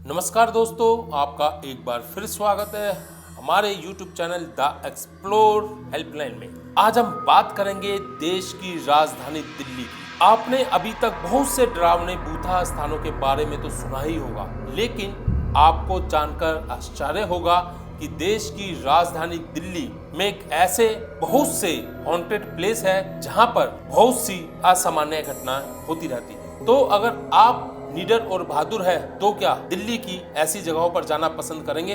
नमस्कार दोस्तों, आपका एक बार फिर स्वागत है हमारे YouTube channel the explore helpline में। आज हम बात करेंगे देश की राजधानी दिल्ली की। आपने अभी तक बहुत से डरावने भूत स्थानों के बारे में तो सुना ही होगा, लेकिन आपको जानकर आश्चर्य होगा कि देश की राजधानी दिल्ली में एक ऐसे बहुत से हॉन्टेड प्लेस है जहां पर बहुत सी असामान्य घटनाएं होती रहती है। तो अगर आप निडर और बहादुर है तो क्या दिल्ली की ऐसी जगहों पर जाना पसंद करेंगे?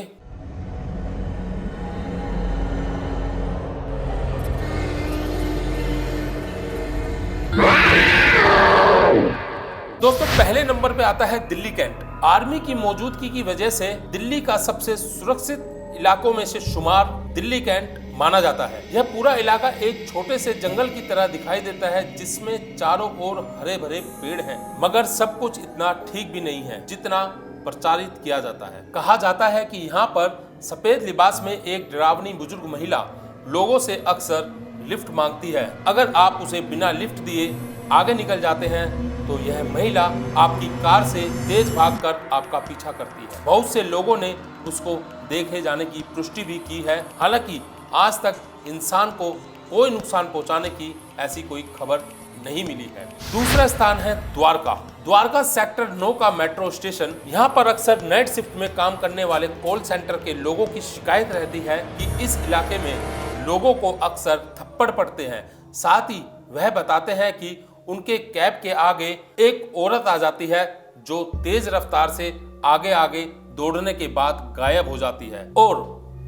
दोस्तों, पहले नंबर पे आता है दिल्ली कैंट। आर्मी की मौजूदगी की वजह से दिल्ली का सबसे सुरक्षित इलाकों में से शुमार दिल्ली कैंट माना जाता है। यह पूरा इलाका एक छोटे से जंगल की तरह दिखाई देता है जिसमें चारों ओर हरे भरे पेड़ हैं, मगर सब कुछ इतना ठीक भी नहीं है जितना प्रचारित किया जाता है। कहा जाता है कि यहाँ पर सफेद लिबास में एक डरावनी बुजुर्ग महिला लोगों से अक्सर लिफ्ट मांगती है। अगर आप उसे बिना लिफ्ट दिए आगे निकल जाते हैं तो यह महिला आपकी कार से तेज भागकर आपका पीछा करती है। बहुत से लोगों ने उसको देखे जाने की पुष्टि भी की है। हालांकि आज तक इंसान को कोई नुकसान पहुंचाने की ऐसी कोई खबर नहीं मिली है। दूसरा स्थान है द्वारका। द्वारका सेक्टर 9 का मेट्रो स्टेशन। यहाँ पर अक्सर नाइट शिफ्ट में काम करने वाले कॉल सेंटर के लोगों की शिकायत रहती है कि इस इलाके में लोगों को अक्सर थप्पड़ पड़ते हैं। साथ ही वह बताते हैं कि उनके कैब के आगे एक औरत आ जाती है जो तेज रफ्तार से आगे आगे दौड़ने के बाद गायब हो जाती है। और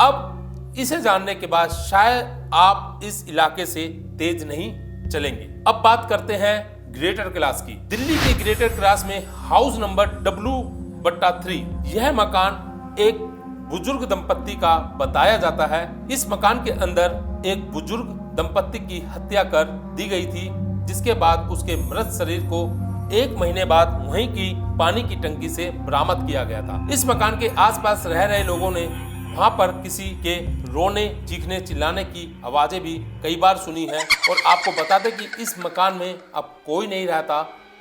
अब इसे जानने के बाद शायद आप इस इलाके से तेज नहीं चलेंगे। अब बात करते हैं ग्रेटर कैलाश की। दिल्ली के ग्रेटर कैलाश में हाउस नंबर W/3 यह मकान एक बुजुर्ग दंपत्ति का बताया जाता है। इस मकान के अंदर एक बुजुर्ग दंपत्ति की हत्या कर दी गई थी, जिसके बाद उसके मृत शरीर को 1 महीने बाद वहीं की पानी की टंकी से बरामद किया गया था। इस मकान के आसपास रह रहे लोगों ने वहां पर किसी के रोने, चीखने, चिल्लाने की आवाजें भी कई बार सुनी है। और आपको बता दें कि इस मकान में अब कोई नहीं रहता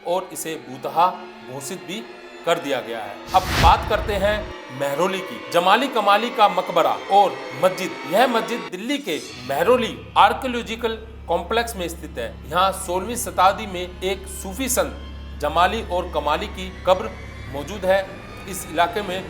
और इसे भूतहा घोषित भी कर दिया गया है। अब बात करते हैं मेहरौली की। जमाली कमाली का मकबरा और मस्जिद। यह मस्जिद दिल्ली के मेहरौली आर्कियोलॉजिकल कॉम्प्लेक्स में स्थित है। यहाँ 16वीं शताब्दी में एक सूफी संत जमाली और कमाली की कब्र मौजूद है। इस इलाके में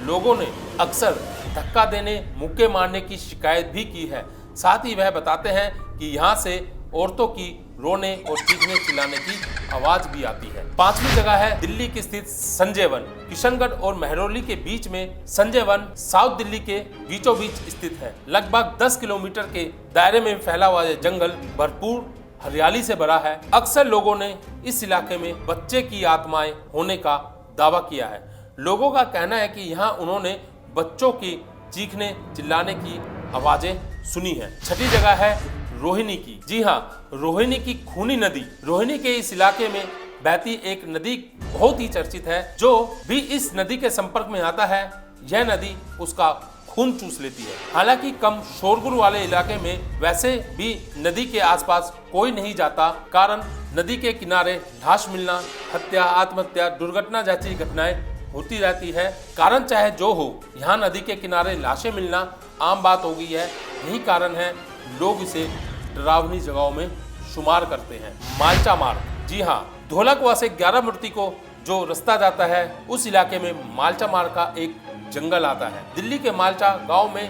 लोगों ने अक्सर धक्का देने, मुक्के मारने की शिकायत भी की है। साथ ही वह बताते हैं कि यहाँ से औरतों की रोने और चीखने चिल्लाने की आवाज भी आती है। 5वीं जगह है दिल्ली की स्थित संजय वन। किशनगढ़ और मेहरौली के बीच में संजय वन साउथ दिल्ली के बीचों बीच स्थित है। लगभग 10 किलोमीटर के दायरे में फैला हुआ यह जंगल भरपूर हरियाली से भरा है। अक्सर लोगों ने इस इलाके में बच्चे की आत्माएं होने का दावा किया है। लोगों का कहना है कि यहाँ उन्होंने बच्चों की चीखने चिल्लाने की आवाजें सुनी है। 6ठी जगह है रोहिणी की। जी हाँ, रोहिणी की खूनी नदी। रोहिणी के इस इलाके में बहती एक नदी बहुत ही चर्चित है। जो भी इस नदी के संपर्क में आता है, यह नदी उसका खून चूस लेती है। हालांकि कम शोरगुल वाले इलाके में वैसे भी नदी के आसपास कोई नहीं जाता, कारण नदी के किनारे लाश मिलना, हत्या, आत्महत्या, दुर्घटना जैसी घटनाएं होती रहती है। कारण चाहे जो हो, यहाँ नदी के किनारे लाशें मिलना आम बात हो गई है। यही कारण है लोग इसे डरावनी जगहों में शुमार करते हैं। मालचा मार्ग। जी हाँ, धौलाकुआं से 11 मूर्ति को जो रास्ता जाता है, उस इलाके में मालचा मार्ग का एक जंगल आता है। दिल्ली के मालचा गांव में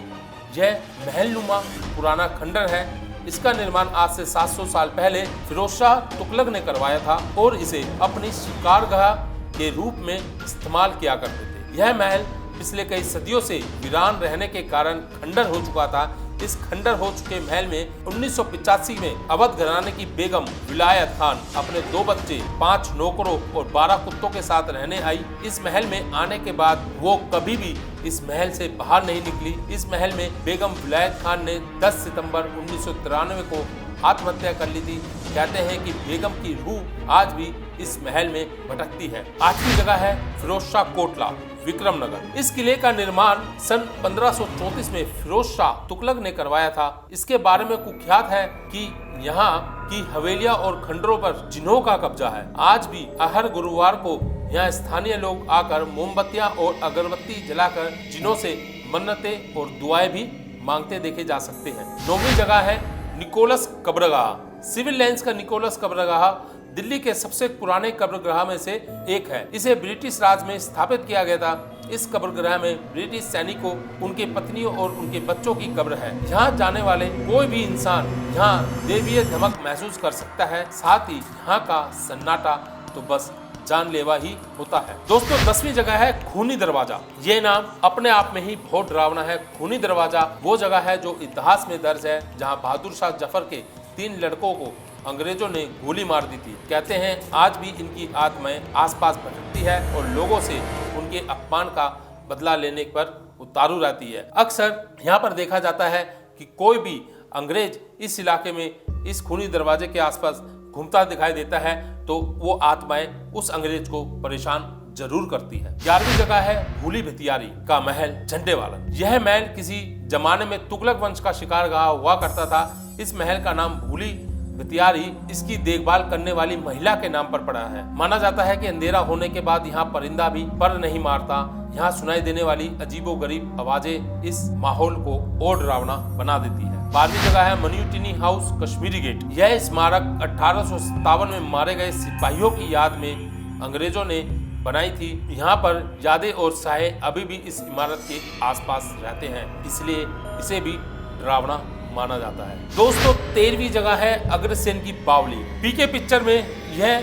यह महलनुमा पुराना खंडर है। इसका निर्माण आज से 700 साल पहले फिरोज शाह तुगलक ने करवाया था और इसे अपनी शिकारगाह के रूप में इस्तेमाल किया करते थे। यह महल पिछले कई सदियों से वीरान रहने के कारण खंडर हो चुका था। इस खंडर हो चुके महल में 1985 में अवध घराने की बेगम विलायत खान अपने 2 बच्चे, 5 नौकरों और 12 कुत्तों के साथ रहने आई। इस महल में आने के बाद वो कभी भी इस महल से बाहर नहीं निकली। इस महल में बेगम विलायत खान ने 10 सितंबर 1993 को आत्महत्या कर ली थी। कहते हैं कि बेगम की रूह आज भी इस महल में भटकती है। 8वीं जगह है फिरोज शाह कोटला, विक्रमनगर। इस किले का निर्माण सन 1534 में फिरोज शाह तुगलक ने करवाया था। इसके बारे में कुख्यात है कि यहाँ की हवेलियां और खंडरों पर जिन्हों का कब्जा है। आज भी हर गुरुवार को यहाँ स्थानीय लोग आकर मोमबत्तियां और अगरबत्ती जलाकर जिनों से मन्नतें और दुआएं भी मांगते देखे जा सकते हैं। 9वीं जगह है निकोलस कब्रगाह। सिविल लाइंस का निकोलस कब्रगाह दिल्ली के सबसे पुराने कब्रगाह में से एक है। इसे ब्रिटिश राज में स्थापित किया गया था। इस कब्रगाह में ब्रिटिश सैनिकों, उनके पत्नियों और उनके बच्चों की कब्र है। यहाँ जाने वाले कोई भी इंसान यहाँ देवीय धमक महसूस कर सकता है। साथ ही यहाँ का सन्नाटा तो बस जानलेवा ही होता है। दोस्तों 10वीं जगह है खूनी दरवाजा। ये नाम अपने आप में ही बहुत डरावना है। खूनी दरवाजा वो जगह है जो इतिहास में दर्ज है, जहाँ बहादुर शाह जफर के 3 लड़कों को अंग्रेजों ने गोली मार दी थी। कहते हैं आज भी इनकी आत्माएं आसपास भटकती है और लोगों से उनके अपमान का बदला लेने पर उतारू रहती है। अक्सर यहाँ पर देखा जाता है कि कोई भी अंग्रेज इस इलाके में इस खूनी दरवाजे के आसपास घूमता दिखाई देता है तो वो आत्माएं उस अंग्रेज को परेशान जरूर करती है। 11वीं जगह है भूली भितियारी का महल झंडेवालन। यह महल किसी जमाने में तुगलक वंश का शिकारगाह हुआ करता था। इस महल का नाम भूली भितियारी इसकी देखभाल करने वाली महिला के नाम पर पड़ा है। माना जाता है कि अंधेरा होने के बाद यहाँ परिंदा भी पर नहीं मारता। यहाँ सुनाई देने वाली अजीबोगरीब आवाजें इस माहौल को और डरावना बना देती है। 12वीं जगह है मन्यूटिनी हाउस कश्मीरी गेट। यह स्मारक 1857 में मारे गए सिपाहियों की याद में अंग्रेजों ने बनाई थी। यहाँ पर यादें और साये अभी भी इस इमारत के आसपास रहते हैं, इसलिए इसे भी डरावना माना जाता है। दोस्तों 13वीं जगह है अग्रसेन की बावली। पीके पिक्चर में यह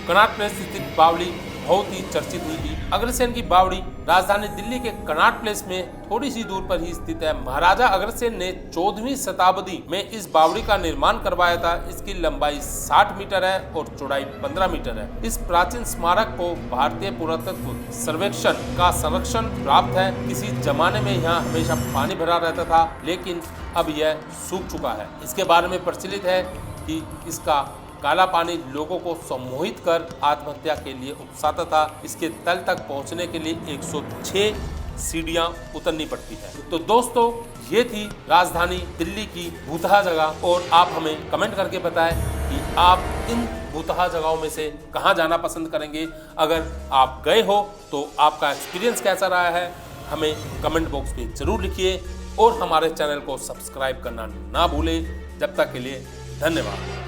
कनॉट प्लेस स्थित बावली बहुत ही चर्चित हुई थी। अग्रसेन की बावड़ी राजधानी दिल्ली के कनॉट प्लेस में थोड़ी सी दूर पर ही स्थित है। महाराजा अग्रसेन ने 14वीं शताब्दी में इस बावड़ी का निर्माण करवाया था। इसकी लंबाई 60 मीटर है और चौड़ाई 15 मीटर है। इस प्राचीन स्मारक को भारतीय पुरातत्व सर्वेक्षण का संरक्षण प्राप्त है। किसी जमाने में यहाँ हमेशा पानी भरा रहता था, लेकिन अब यह सूख चुका है। इसके बारे में प्रचलित है कि इसका काला पानी लोगों को सम्मोहित कर आत्महत्या के लिए उकसाता था। इसके तल तक पहुंचने के लिए 106 सीढ़ियां उतरनी पड़ती है। तो दोस्तों ये थी राजधानी दिल्ली की भूतहा जगह, और आप हमें कमेंट करके बताएं कि आप इन भूतहा जगहों में से कहां जाना पसंद करेंगे। अगर आप गए हो तो आपका एक्सपीरियंस कैसा रहा है, हमें कमेंट बॉक्स में जरूर लिखिए और हमारे चैनल को सब्सक्राइब करना ना भूलें। जब तक के लिए धन्यवाद।